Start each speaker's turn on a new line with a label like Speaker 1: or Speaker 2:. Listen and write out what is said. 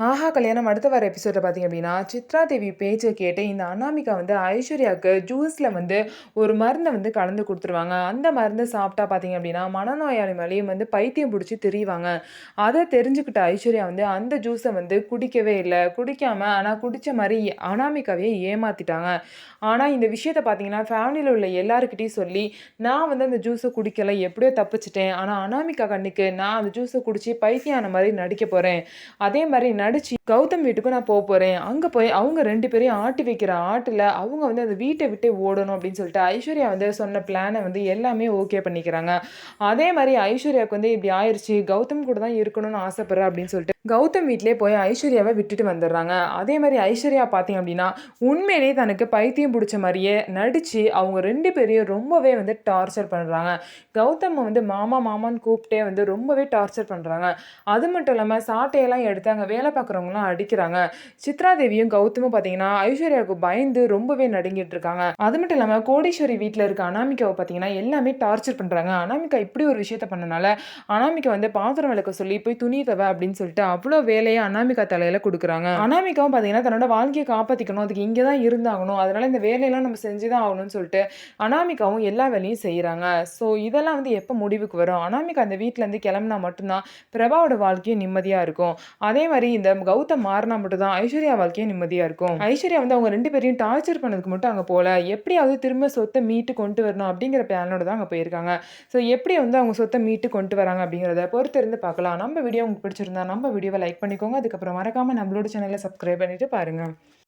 Speaker 1: ஆஹா கல்யாணம் அடுத்த வர எபிசோட பார்த்தீங்க அப்படின்னா, சித்ரா தேவி பேச்ச கேட்டு இந்த அனாமிகா வந்து ஐஸ்வர்யாவுக்கு ஜூஸ்ல வந்து ஒரு மருந்த வந்து கலந்து குடுத்துருவாங்க. அந்த மருந்த சாப்பிட்டா பார்த்தீங்க அப்படின்னா, மனநோயாளி மாரியும் வந்து பைத்தியம் புடிச்சு திரிவாங்க. அத தெரிஞ்சுக்கிட்ட ஐஸ்வர்யா வந்து அந்த ஜூஸ வந்து குடிக்கவே இல்ல. குடிக்காம ஆனா குடிச்ச மாரி அனாமிகாவையே ஏமாத்திட்டாங்க. ஆனா இந்த விஷயத்த பார்த்தீங்கன்னா, ஃபேமிலில உள்ள எல்லார்கிட்டயும் சொல்லி, நான் வந்து அந்த ஜூஸ குடிக்கல. எப்படியோ தப்பிச்சுட்டேன். ஆனா அனாமிகா கண்ணுக்கு நான் அந்த ஜூஸ குடிச்சு பைத்தியம் ஆன மாரி நடிக்க போறேன். அதே மாரி நடிச்சு கௌதம் வீட்டுக்கும் நான் போறேன். அங்க போய் அவங்க 2 பேரையும் ஆட்டி வைக்கிற ஆட்டுல, அவங்க வந்து அந்த வீட்ட விட்டே ஓடணும் அப்படின்னு சொல்லிட்டு, ஐஸ்வர்யா வந்து சொன்ன பிளான வந்து எல்லாமே ஓகே பண்ணிக்கிறாங்க. அதே மாரி ஐஸ்வர்யாவுக்கு வந்து இப்படி ஆயிருச்சு. கௌதம் கூட தான் இருக்கணும்னு ஆசைப்படுறேன் அப்படின்னு சொல்லிட்டு, கௌதம் வீட்லயே போய் ஐஸ்வர்யாவ விட்டுட்டு வந்துடுறாங்க. அதே மாரி ஐஸ்வர்யா பார்த்தீங்க அப்படின்னா, உண்மையிலேயே தனக்கு பைத்தியம் புடிச்ச மாரியே நடிச்சு, அவங்க 2 பேரையும் ரொம்பவே வந்து டார்ச்சர் பண்றாங்க. கௌதம வந்து மாமா மாமான்னு கூப்பிட்டே வந்து ரொம்பவே டார்ச்சர் பண்றாங்க. அது மட்டும் இல்லாம சாட்டையெல்லாம் எடுத்து அங்க வேலை பார்க்குறவங்கலாம் அடிக்கிறாங்க. சித்ரா தேவியும் கௌதமும் பார்த்தீங்கன்னா, ஐஸ்வர்யாவுக்கு பயந்து ரொம்பவே நடுங்கிட்டு இருக்காங்க. அது மட்டும் இல்லாம கோடீஸ்வரி வீட்ல இருக்க அனாமிகாவ பார்த்தீங்கன்னா, எல்லாமே டார்ச்சர் பண்றாங்க. அனாமிகா இப்படி ஒரு விஷயத்த பண்ணனால, அனாமிகா வந்து பாத்திரம் விளக்க சொல்லி, "போய் துணி துவ" அப்படின்னு சொல்லிட்டு அவ்ளோ வேலைய அனாமிகா தலையில குடுக்குறாங்க. அனாமிகாவும் பார்த்தீங்கன்னா, தன்னோட வாழ்க்கைய காப்பாத்திக்கணும். அதுக்கு இங்க தான் இருந்தாகணும். அதனால இந்த வேலையெல்லாம் நம்ம செஞ்சு தான் ஆகணும்னு சொல்லிட்டு, அனாமிகாவும் எல்லா வேலையும் செய்றாங்க. ஸோ இதெல்லாம் வந்து எப்ப முடிவுக்கு வரும்? அனாமிகா அந்த வீட்லருந்து கிளம்புனா மட்டும் தான் பிரபாவோட வாழ்க்கையும் நிம்மதியா இருக்கும். அதே மாரி இந்த கௌதம் மாறுனா மட்டும் தான் ஐஸ்வர்யா வாழ்க்கையும் நிம்மதியா இருக்கும். ஐஸ்வர்யா வந்து அவங்க 2 பேரையும் டார்ச்சர் பண்ணதுக்கு மட்டும் அங்க போல. எப்படியாவது திரும்ப சொத்த மீட்டு கொண்டு வரணும் அப்படிங்கிற பிளானோட தான் அங்க போயிருக்காங்க. ஸோ எப்படி வந்து அவங்க சொத்த மீட்டு கொண்டு வராங்க அப்படிங்கிறத பொறுத்திருந்து பார்க்கலாம். நம்ம வீடியோ உங்களுக்கு பிடிச்சிருந்தா நம்ம வீடியோவ லைக் பண்ணிக்கோங்க. அதுக்கப்புறம் மறக்காம நம்மளோட சேனல சப்ஸ்கிரைப் பண்ணிட்டு பாருங்க.